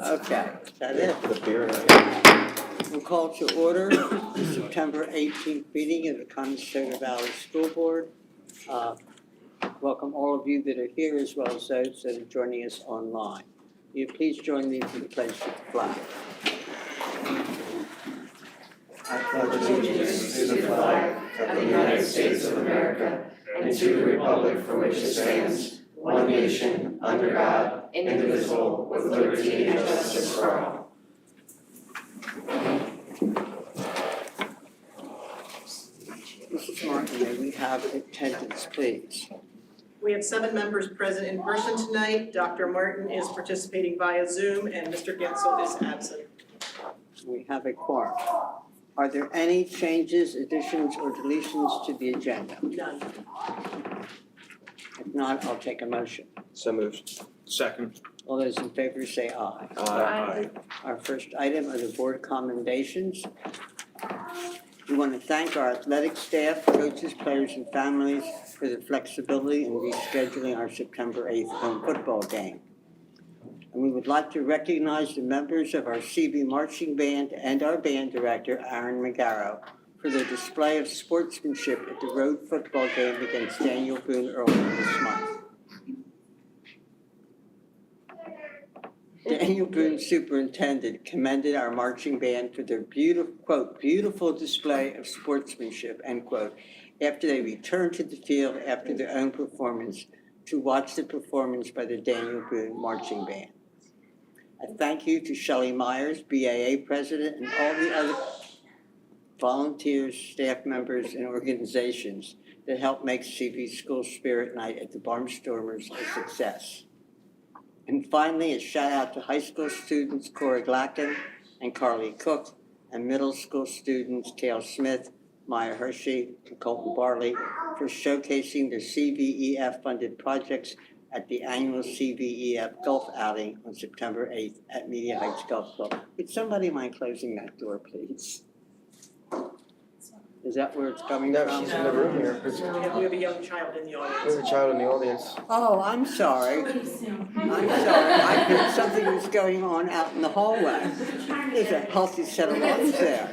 Okay, is that it? The beer. We'll call to order the September 18th meeting of the Conestoga Valley School Board. Welcome all of you that are here as well as those that are joining us online. Will you please join me for the pledge to the flag? I pledge allegiance to the flag of the United States of America and to the republic for which it stands, one nation, under God, indivisible, with liberty and justice for all. Mrs. Martin, may we have attendance, please? We have 7 members present in person tonight. Dr. Martin is participating via Zoom and Mr. Gensel is absent. We have a quorum. Are there any changes, additions, or deletions to the agenda? None. If not, I'll take a motion. So moved. Second. All those in favor say aye. Aye. Our first item are the board commendations. We want to thank our athletic staff, coaches, players, and families for the flexibility in rescheduling our September 8th home football game. And we would like to recognize the members of our CV marching band and our band director, Aaron McGarrow, for their display of sportsmanship at the road football game against Daniel Boone earlier this month. Daniel Boone superintendent commended our marching band for their beautiful, quote, beautiful display of sportsmanship, end quote, after they returned to the field after their own performance to watch the performance by the Daniel Boone marching band. A thank you to Shelley Myers, BAA president, and all the other volunteers, staff members, and organizations that helped make CV School Spirit Night at the Barnstormers a success. And finally, a shout out to high school students Cora Glacken and Carly Cook, and middle school students Cale Smith, Maya Hershey, and Colton Barley for showcasing their CVEF funded projects at the annual CVEF Golf Outing on September 8th at Media Heights Golf Club. Would somebody mind closing that door, please? Is that where it's coming No, from? she's in the room here. We have a young child in the audience. There's a child in the audience. Oh, I'm sorry. I'm sorry. I thought something was going on out in the hallway. There's a healthy set of lungs there.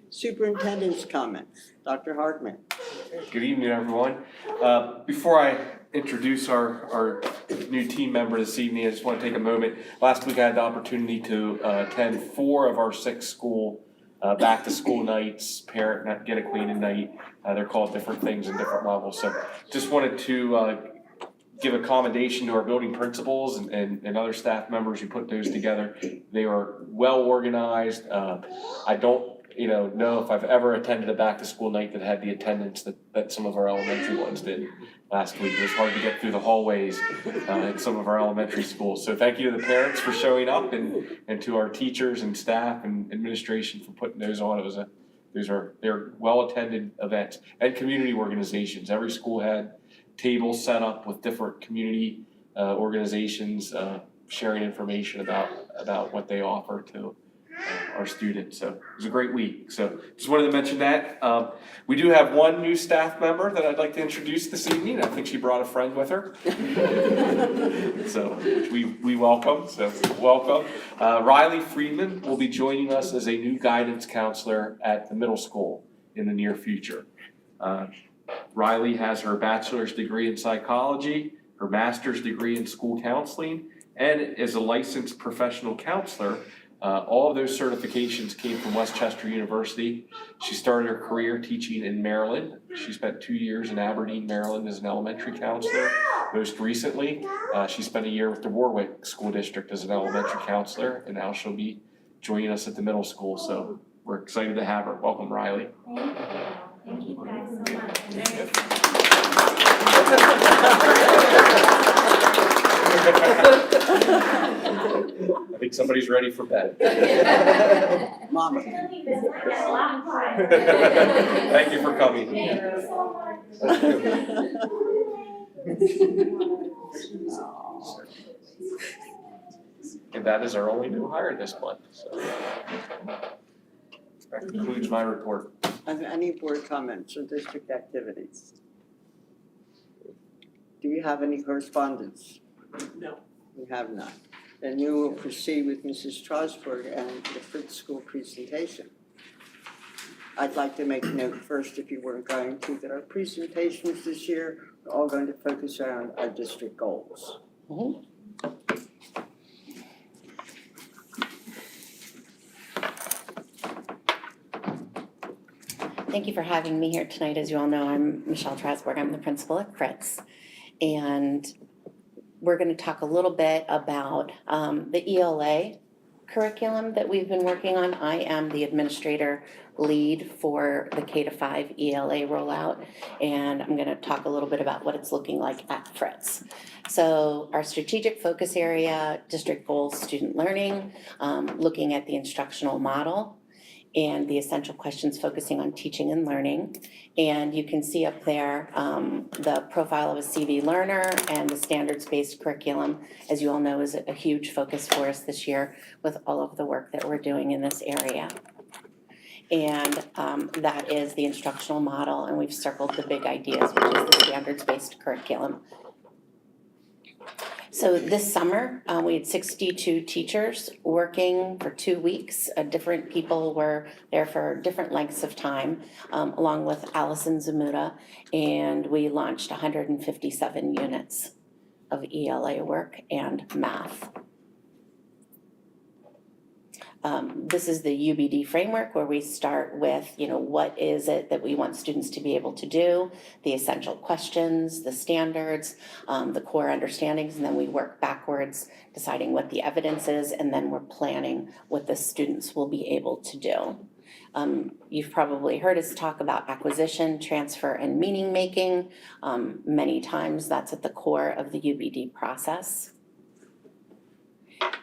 Superintendent's comments. Dr. Hartman. Good evening, everyone. Before I introduce our new team member this evening, I just want to take a moment. Last week I had the opportunity to attend 4 of our 6 school back to school nights, parent get acquainted night. They're called different things in different levels. So just wanted to give a commendation to our building principals and other staff members who put those together. They were well organized. I don't know if I've ever attended a back to school night that had the attendance that some of our elementary ones did last week. It was hard to get through the hallways at some of our elementary schools. So thank you to the parents for showing up and to our teachers and staff and administration for putting those on. They're well attended events, and community organizations. Every school had tables set up with different community organizations sharing information about what they offer to our students. So it was a great week. So just wanted to mention that. We do have one new staff member that I'd like to introduce this evening. I think she brought a friend with her. So we welcome. So welcome. Riley Friedman will be joining us as a new guidance counselor at the middle school in the near future. Riley has her bachelor's degree in psychology, her master's degree in school counseling, and is a licensed professional counselor. All of those certifications came from Westchester University. She started her career teaching in Maryland. She spent 2 years in Aberdeen, Maryland as an elementary counselor. Most recently, she spent a year with the Warwick School District as an elementary counselor, and now she'll be joining us at the middle school. So we're excited to have her. Welcome, Riley. Thank you. Thank you guys so much. I think somebody's ready for bed. Mama. Thank you for coming. Thank you so much. And that is our only new hire this month. So that concludes my report. Any board comments or district activities? Do we have any correspondence? No. We have not. Then we will proceed with Mrs. Strasburg and the Fritz School presentation. I'd like to make note first, if you weren't going to, that our presentations this year are all going to focus around our district goals. Thank you for having me here tonight. As you all know, I'm Michelle Strasburg. I'm the principal at Fritz. And we're going to talk a little bit about the ELA curriculum that we've been working on. I am the administrator lead for the K-5 ELA rollout, and I'm going to talk a little bit about what it's looking like at Fritz. So our strategic focus area, district goals, student learning, looking at the instructional model, and the essential questions focusing on teaching and learning. And you can see up there the profile of a CV learner and the standards-based curriculum, as you all know, is a huge focus for us this year with all of the work that we're doing in this area. And that is the instructional model, and we've circled the big ideas, which is the standards-based curriculum. So this summer, we had 62 teachers working for 2 weeks. Different people were there for different lengths of time, along with Allison Zamuda, and we launched 157 units of ELA work and math. This is the UBD framework, where we start with, what is it that we want students to be able to do, the essential questions, the standards, the core understandings, and then we work backwards, deciding what the evidence is, and then we're planning what the students will be able to do. You've probably heard us talk about acquisition, transfer, and meaning making. Many times that's at the core of the UBD process.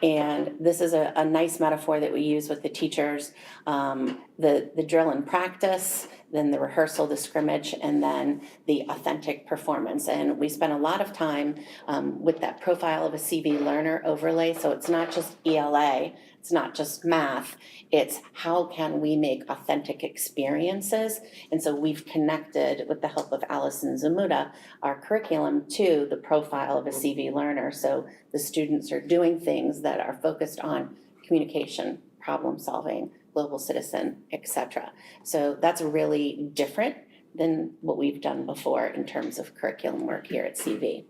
And this is a nice metaphor that we use with the teachers, the drill and practice, then the rehearsal, the scrimmage, and then the authentic performance. And we spent a lot of time with that profile of a CV learner overlay. So it's not just ELA, it's not just math, it's how can we make authentic experiences. And so we've connected, with the help of Allison Zamuda, our curriculum to the profile of a CV learner. So the students are doing things that are focused on communication, problem solving, global citizen, etc. So that's really different than what we've done before in terms of curriculum work here at CV.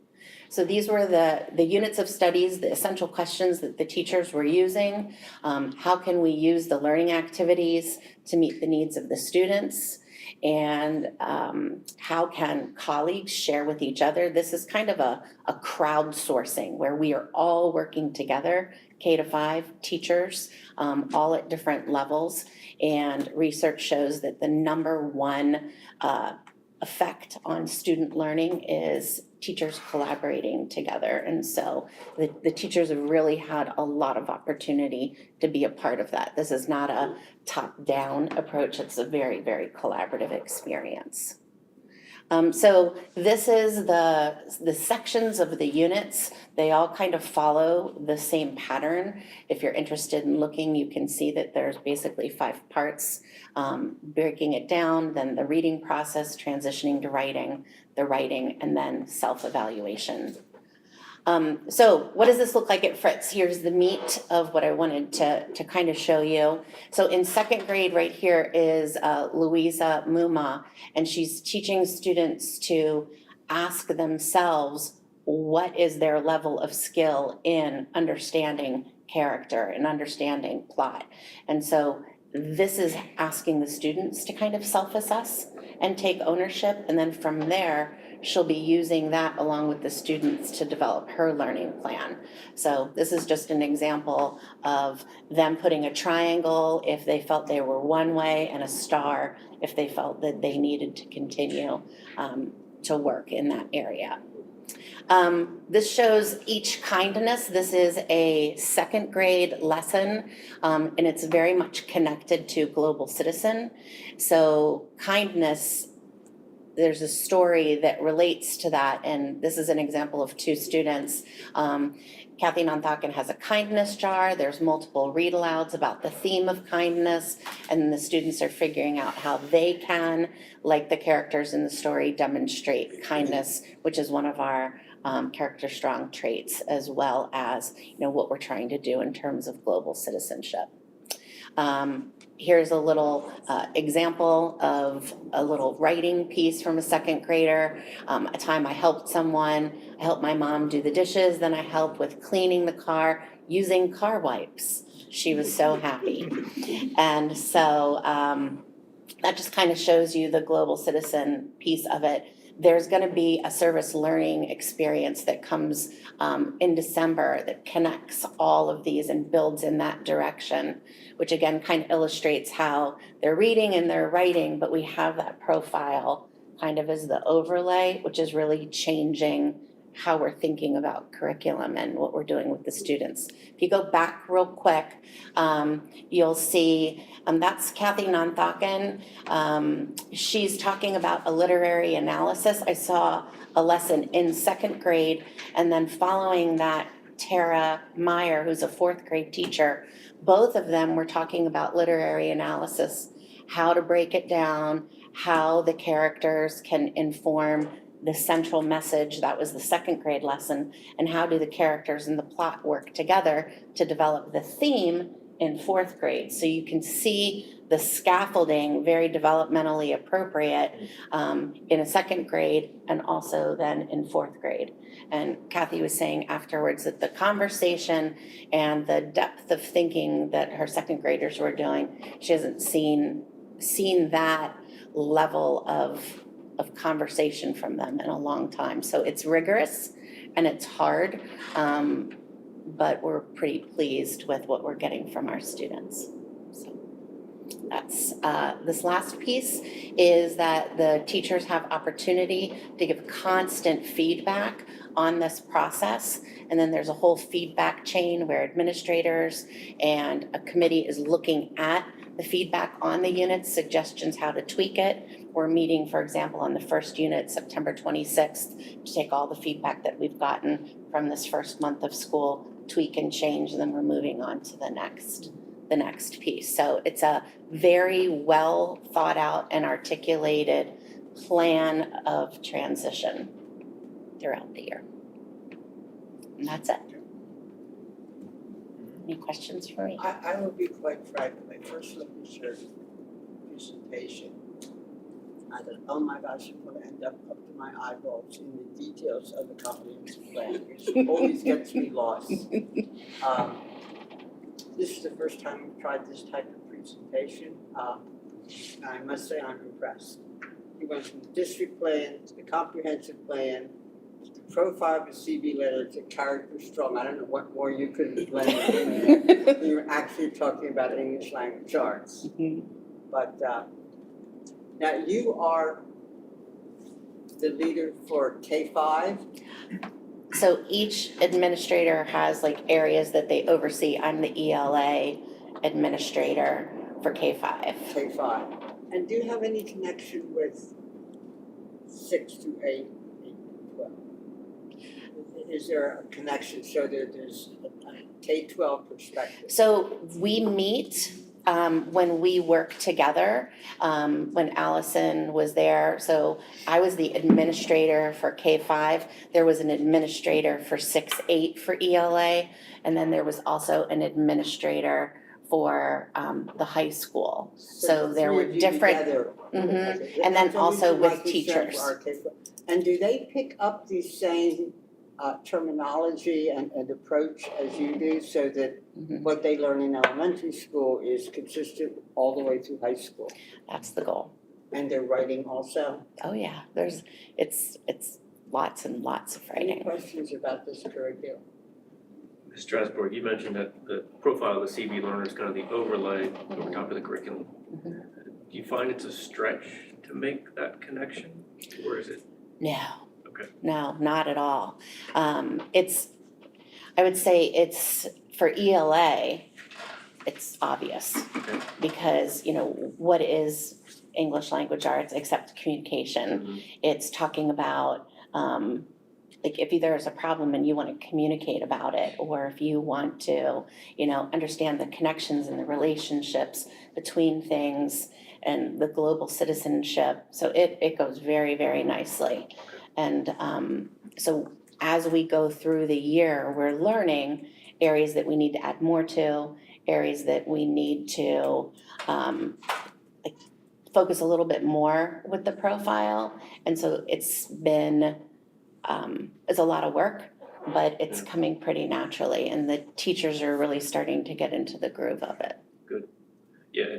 So these were the units of studies, the essential questions that the teachers were using. How can we use the learning activities to meet the needs of the students? And how can colleagues share with each other? This is kind of a crowdsourcing where we are all working together, K-5 teachers, all at different levels. And research shows that the number one effect on student learning is teachers collaborating together. And so the teachers have really had a lot of opportunity to be a part of that. This is not a top-down approach. It's a very, very collaborative experience. So this is the sections of the units. They all kind of follow the same pattern. If you're interested in looking, you can see that there's basically 5 parts, breaking it down, then the reading process, transitioning to writing, the writing, and then self-evaluation. So what does this look like at Fritz? Here's the meat of what I wanted to kind of show you. So in 2nd grade right here is Louisa Muma, and she's teaching students to ask themselves what is their level of skill in understanding character and understanding plot. And so this is asking the students to kind of self-assess and take ownership, and then from there, she'll be using that along with the students to develop her learning plan. So this is just an example of them putting a triangle if they felt they were one way, and a star if they felt that they needed to continue to work in that area. This shows each kindness. This is a 2nd grade lesson, and it's very much connected to global citizen. So kindness, there's a story that relates to that, and this is an example of 2 students. Kathy Nanthaken has a kindness jar. There's multiple read-alouds about the theme of kindness, and the students are figuring out how they can, like the characters in the story, demonstrate kindness, which is one of our character strong traits, as well as, what we're trying to do in terms of global citizenship. Here's a little example of a little writing piece from a second grader. A time I helped someone, I helped my mom do the dishes, then I helped with cleaning the car using car wipes. She was so happy. And so that just kind of shows you the global citizen piece of it. There's going to be a service learning experience that comes in December that connects all of these and builds in that direction, which again kind of illustrates how they're reading and they're writing, but we have that profile kind of as the overlay, which is really changing how we're thinking about curriculum and what we're doing with the students. If you go back real quick, you'll see that's Kathy Nonthaken. She's talking about a literary analysis. I saw a lesson in second grade, and then following that, Tara Meyer, who's a fourth grade teacher, both of them were talking about literary analysis, how to break it down, how the characters can inform the central message. That was the second grade lesson, and how do the characters and the plot work together to develop the theme in fourth grade. So you can see the scaffolding very developmentally appropriate in a second grade and also then in fourth grade. And Kathy was saying afterwards that the conversation and the depth of thinking that her second graders were doing, she hasn't seen that level of conversation from them in a long time. So it's rigorous and it's hard, but we're pretty pleased with what we're getting from our students. So that's this last piece is that the teachers have opportunity to give constant feedback on this process. And then there's a whole feedback chain where administrators and a committee is looking at the feedback on the units, suggestions how to tweak it. We're meeting, for example, on the first unit, September 26th, to take all the feedback that we've gotten from this first month of school, tweak and change, and then we're moving on to the next piece. So it's a very well thought out and articulated plan of transition throughout the year. And that's it. Any questions for me? I will be quite frank, when I first looked at your presentation, I thought, oh my gosh, I'm gonna end up to my eyeballs in the details of the comprehensive plan, which always gets me lost. This is the first time we've tried this type of presentation. And I must say I'm impressed. You went from the district plan to the comprehensive plan, to the profile of a CB letter to character strong. I don't know what more you could blend in there. You're actually talking about English language arts. But now you are the leader for K-5. So each administrator has like areas that they oversee. I'm the ELA administrator for K-5. K-5. And do you have any connection with 6 to 8, 8 to 12? Is there a connection so that there's a K-12 perspective? So we meet when we work together, when Allison was there. So I was the administrator for K-5. There was an administrator for 6-8 for ELA. And then there was also an administrator for the high school. So the there three were of you different, together. Okay. and then That's always also been with my concern teachers. for our K-12. And do they pick up the same terminology and approach as you do, so that what they learn in elementary school is consistent all the way through high school? That's the goal. And they're writing also? Oh yeah, it's lots and lots of Any writing. questions about this curriculum? Ms. Strasbourg, you mentioned that the profile of the CB learner is kind of the overlay over top of the curriculum. Mhm. Do you find it's a stretch to make that connection, or is it? No. Okay. No, not at all. I would say it's, for ELA, it's obvious. Okay. Because, what is English language arts except communication? Mhm. It's talking about, like if there's a problem and you want to communicate about it, or if you want to, understand the connections and the relationships between things and the global citizenship. So it goes very, very nicely. And so as we go through the year, we're learning areas that we need to add more to, areas that we need to like focus a little bit more with the profile. And so it's been, it's a lot of work, but it's coming pretty naturally, and the teachers are really starting to get into the groove of it. Yeah,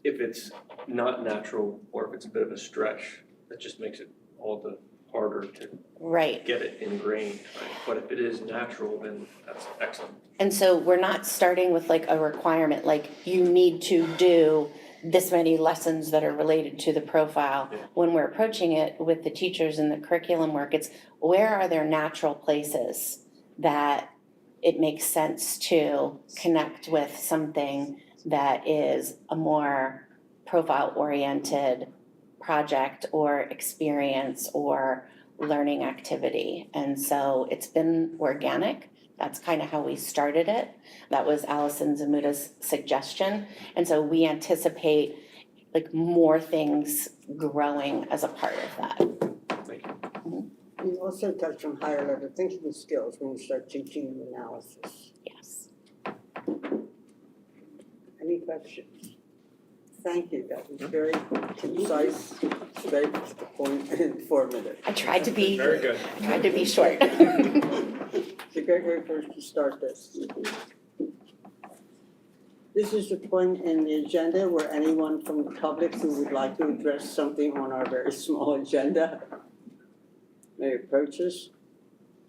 if it's not natural or if it's a bit of a stretch, that just makes it all the harder to Right. get it ingrained, right? But if it is natural, then that's excellent. And so we're not starting with like a requirement, like you need to do this many lessons that are related to the profile. Yeah. When we're approaching it with the teachers and the curriculum work, it's where are there natural places that it makes sense to connect with something that is a more profile-oriented project or experience or learning activity. And so it's been organic. That's kind of how we started it. That was Allison Zamuta's suggestion. And so we anticipate like more things growing as a part of that. Thank you. You also touched on higher level thinking skills when you start teaching them analysis. Yes. Any questions? Thank you, that was very concise, straight to the point, and informative. I tried to be Very good. short. It's a great way for us to start this. This is the point in the agenda where anyone from the public who would like to address something on our very small agenda may approach us.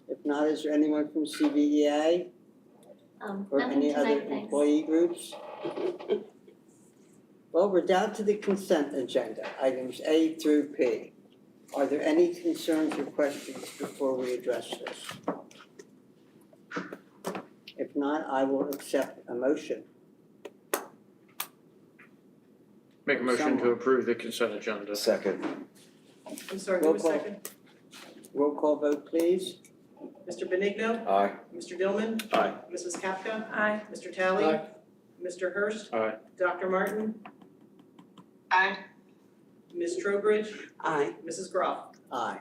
If not, is there anyone from CVEA or Nothing any other tonight, thanks. employee groups? Well, we're down to the consent agenda, items A through P. Are there any concerns or questions before we address this? If not, I will accept a motion. Make a motion to approve the consent agenda. Second. I'm sorry, who Roll was call. second? Roll call vote, please. Mr. Benigno? Aye. Mr. Dillman? Aye. Mrs. Kapka? Aye. Mr. Talley? Aye. Mr. Hurst? Aye. Dr. Martin? Aye. Ms. Trowbridge? Aye. Mrs. Groff? Aye.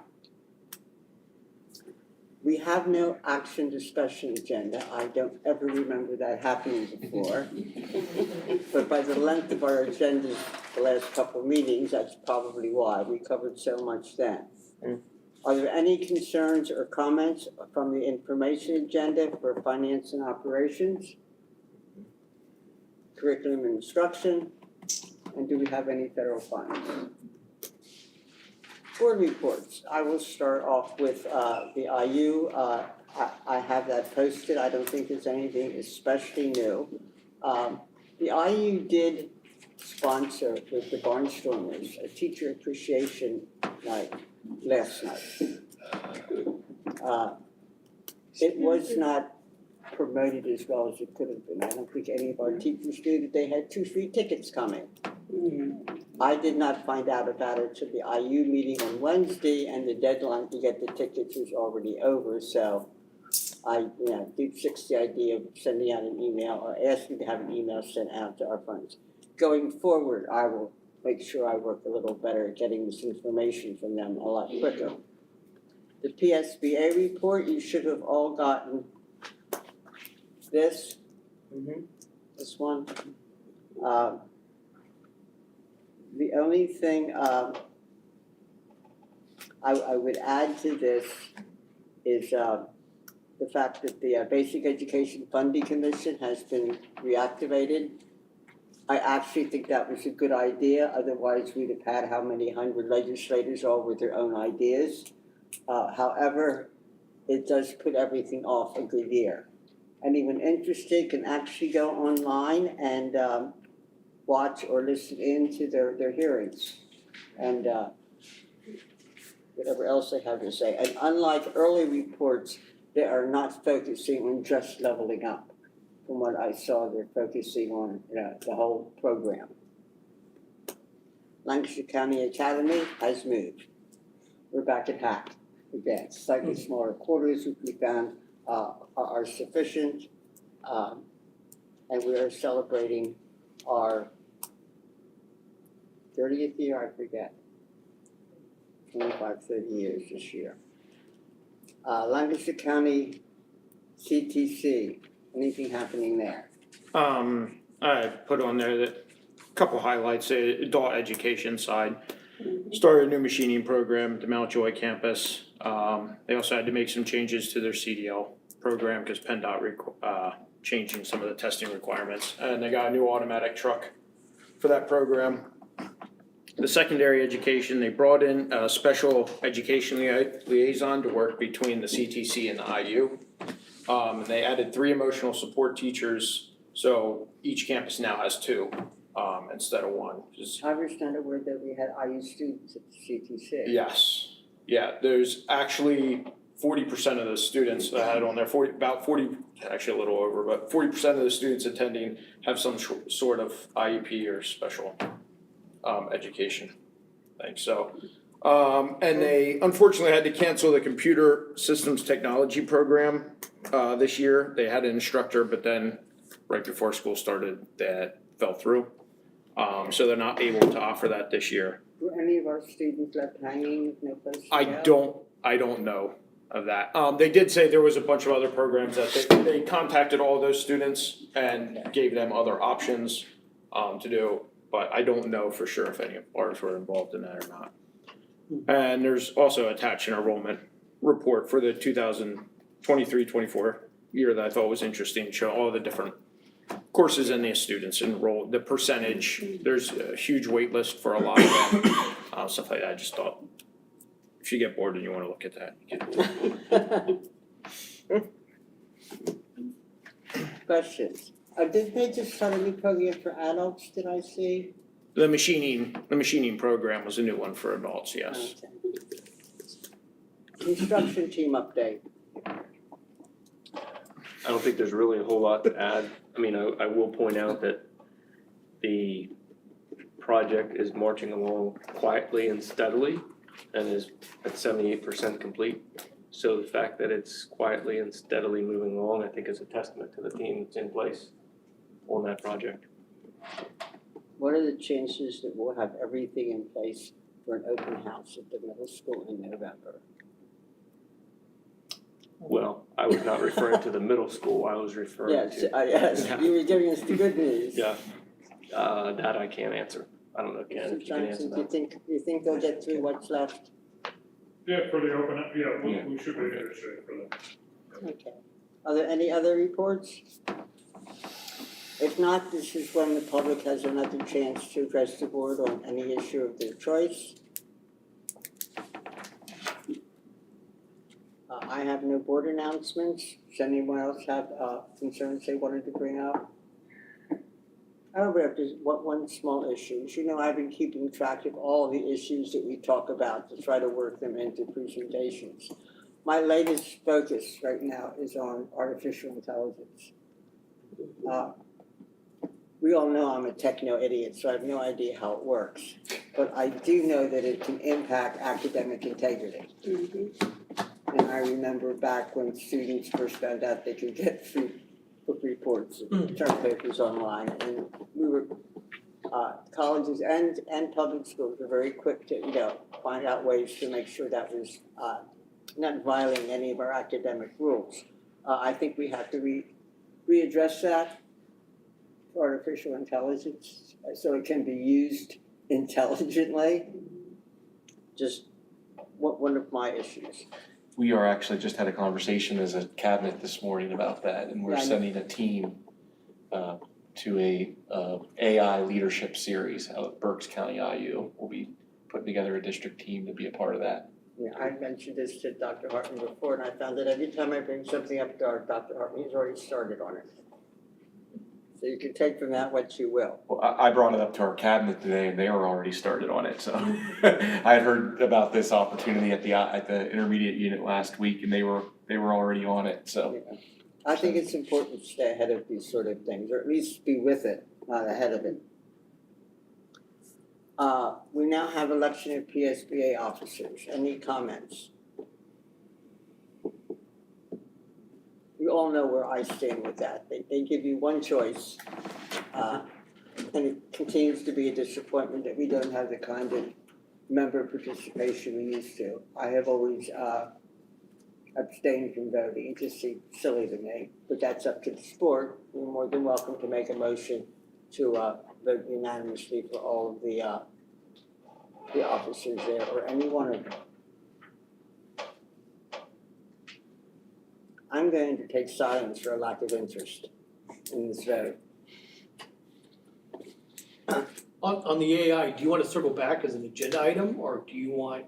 We have no action discussion agenda. I don't ever remember that happening before. But by the length of our agenda the last couple of meetings, that's probably why. We covered so much then. Are there any concerns or comments from the information agenda for finance and operations? Curriculum and instruction? And do we have any federal funds? Board reports. I will start off with the IU. I have that posted. I don't think there's anything especially new. The IU did sponsor with the Barnstormers a teacher appreciation night last night. It was not promoted as well as it could have been. I don't think any of our teachers knew that they had 2 free tickets coming. I did not find out about it till the IU meeting on Wednesday, and the deadline to get the tickets was already over, so I, deep six the idea of sending out an email or asking to have an email sent out to our friends. Going forward, I will make sure I work a little better at getting this information from them a lot quicker. The PSBA report, you should have all gotten this. This one. The only thing I would add to this is the fact that the Basic Education Funding Commission has been reactivated. I actually think that was a good idea, otherwise we'd have had how many hundred legislators all with their own ideas. However, it does put everything off a good year. Anyone interested can actually go online and watch or listen in to their hearings and whatever else they have to say. And unlike early reports, they are not focusing on just leveling up. From what I saw, they're focusing on the whole program. Lancaster County Academy has moved. We're back at half again. Slightly smaller quarters, which we found are sufficient. And we are celebrating our 30th year, I forget. 25, 30 years this year. Lancaster County CTC, anything happening there? I put on there that couple highlights, the adult education side. Started a new machining program at the Mount Joy campus. They also had to make some changes to their CDL program because PennDOT changing some of the testing requirements. And they got a new automatic truck for that program. The secondary education, they brought in a special education liaison to work between the CTC and the IU. And they added 3 emotional support teachers, so each campus now has 2 instead of 1. I was not aware that we had IU students at CTC. Yes, yeah, there's actually 40% of the students that I had on there, about 40, actually a little over, but 40% of the students attending have some sort of IEP or special education thing, so. And they unfortunately had to cancel the computer systems technology program this year. They had an instructor, but then right before school started, that fell through. So they're not able to offer that this year. Were any of our students left hanging with no place to go? I don't know of that. They did say there was a bunch of other programs that they contacted all those students and gave them other options to do, but I don't know for sure if any of ours were involved in that or not. And there's also attached an enrollment report for the 2023-24 year that I thought was interesting, show all the different courses and the students enrolled, the percentage. There's a huge wait list for a lot of them, stuff like that. I just thought, if you get bored and you wanna look at that, you can. Questions? Did they just start a new program for adults, did I see? The machining program was a new one for adults, yes. Okay. Construction team update. I don't think there's really a whole lot to add. I mean, I will point out that the project is marching along quietly and steadily and is at 78% complete. So the fact that it's quietly and steadily moving along, I think is a testament to the team that's in place on that project. What are the chances that we'll have everything in place for an open house at the middle school in November? Well, I was not referring to the middle school, I was referring Yes, to. yes, you were giving us the good news. Yeah, that I can't answer. I don't know, Ken, Mr. if you can answer Johnson, that. do you think they'll get through what's left? Yeah, for the open, we should be in good shape for that. Okay. Are there any other reports? If not, this is when the public has another chance to address the board on any issue of their choice. I have no board announcements. Does anyone else have concerns they wanted to bring up? However, if there's one small issue, as you know, I've been keeping track of all the issues that we talk about to try to work them into presentations. My latest focus right now is on artificial intelligence. We all know I'm a techno idiot, so I have no idea how it works. But I do know that it can impact academic integrity. And I remember back when students first found out they could get free book reports, term papers online, and we were, colleges and public schools were very quick to, find out ways to make sure that was not violating any of our academic rules. I think we have to readdress that for artificial intelligence so it can be used intelligently. Just one of my issues. We are actually just had a conversation as a cabinet this morning about that, and we're Yeah, I know. sending a team to a AI leadership series out of Berks County IU. We'll be putting together a district team to be a part of that. Yeah, I mentioned this to Dr. Hartman before, and I found that every time I bring something up to Dr. Hartman, he's already started on it. So you can take from that what you will. Well, I brought it up to our cabinet today, and they were already started on it, so. I had heard about this opportunity at the intermediate unit last week, and they were already on it, so. Yeah. I think it's important to stay ahead of these sort of things, or at least be with it, not ahead of it. We now have election of PSBA officers. Any comments? We all know where I stand with that. They give you one choice, and it continues to be a disappointment that we don't have the kind of member participation we used to. I have always abstain from voting. It just seems silly to me, but that's up to the sport. You're more than welcome to make a motion to vote unanimously for all of the officers there, or any one of them. I'm going to take silence for a lack of interest in this vote. On the AI, do you want to circle back as an agenda item, or do you want,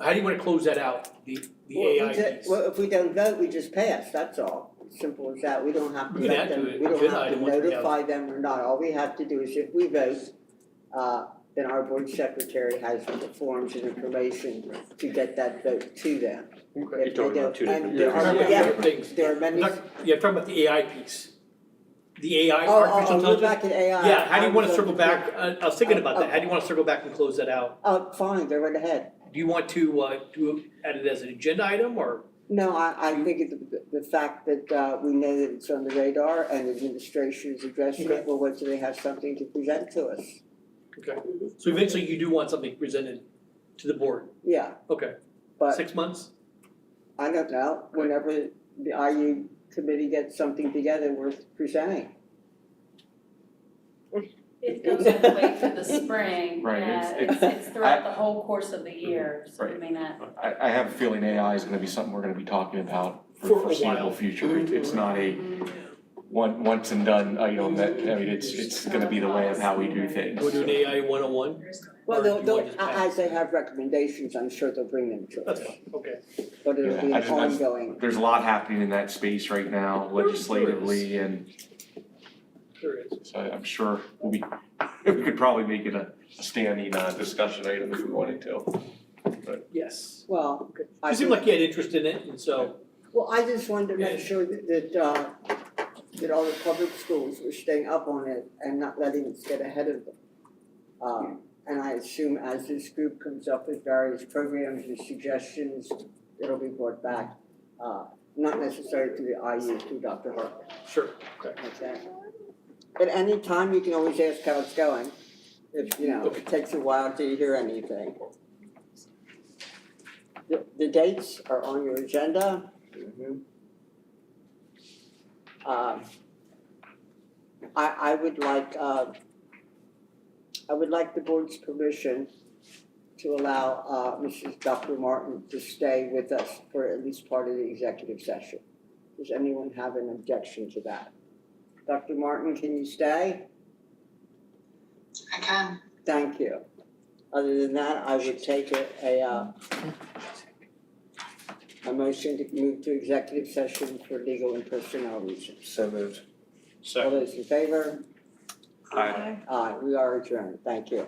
how do you want to close that out, the Well, we AI piece? well, if we don't vote, we just pass, that's all. Simple as that. We don't have to We can let add them, to it, we don't agenda have to item once we have- notify them or not. All we have to do is if we vote, then our board secretary has the forms and information to get that vote to them. You're If they talking about two don't- different and there We're are- talking about yeah, different things. there are We're many. talking- Yeah, talking about the AI piece. The AI, Oh, artificial we're intelligence. back at AI. Yeah, how do you want to I'm circle going back, I was thinking about that, how do you want to circle back and close that out? Oh, fine, go right ahead. Do you want to add it as an agenda item, or? No, I think it's the fact that we know that it's on the radar and the administration is addressing Okay. it, well, what do they have something to present to us? Okay, so eventually you do want something presented to the board, Yeah, okay, but 6 months? I don't know, whenever the IU committee gets something together worth presenting. It goes all the way through the spring, Right, yeah, it's- it's throughout the whole course of the year, so I Right. mean that. I have a feeling AI is gonna be something we're gonna be talking about for For the a foreseeable while. future. It's not a once and done item that, I mean, it's gonna be the way of how we do things. We'll do an AI 101? Well, Or do you they'll, want to just pass? as they have recommendations, I'm sure they'll bring them to us. That's fine, okay. But it'll be Yeah, I an just- I just- ongoing, There's a lot happening in that space right now legislatively, and Sure is. so I'm sure we could probably make it a standing discussion item if we wanted to. Yes. well, I You seem think- like you had interest in it, and so, Well, I just wanted to Yeah. make sure that all the public schools were staying up on it and not letting us get ahead of them. And I assume as this group comes up with various programs and suggestions, it'll be brought back, not necessarily to the IU, to Dr. Harper, sure, okay. okay? At any time, you can always ask how it's going, if, if it takes a while to hear anything. The dates are on your agenda. I would like the board's permission to allow Dr. Martin to stay with us for at least part of the executive session. Does anyone have an objection to that? Dr. Martin, can you stay? I can. Thank you. Other than that, I would take a motion to move to executive session for legal and personnel reasons. So moved. All those in favor? Aye. Aye, we are adjourned. Thank you.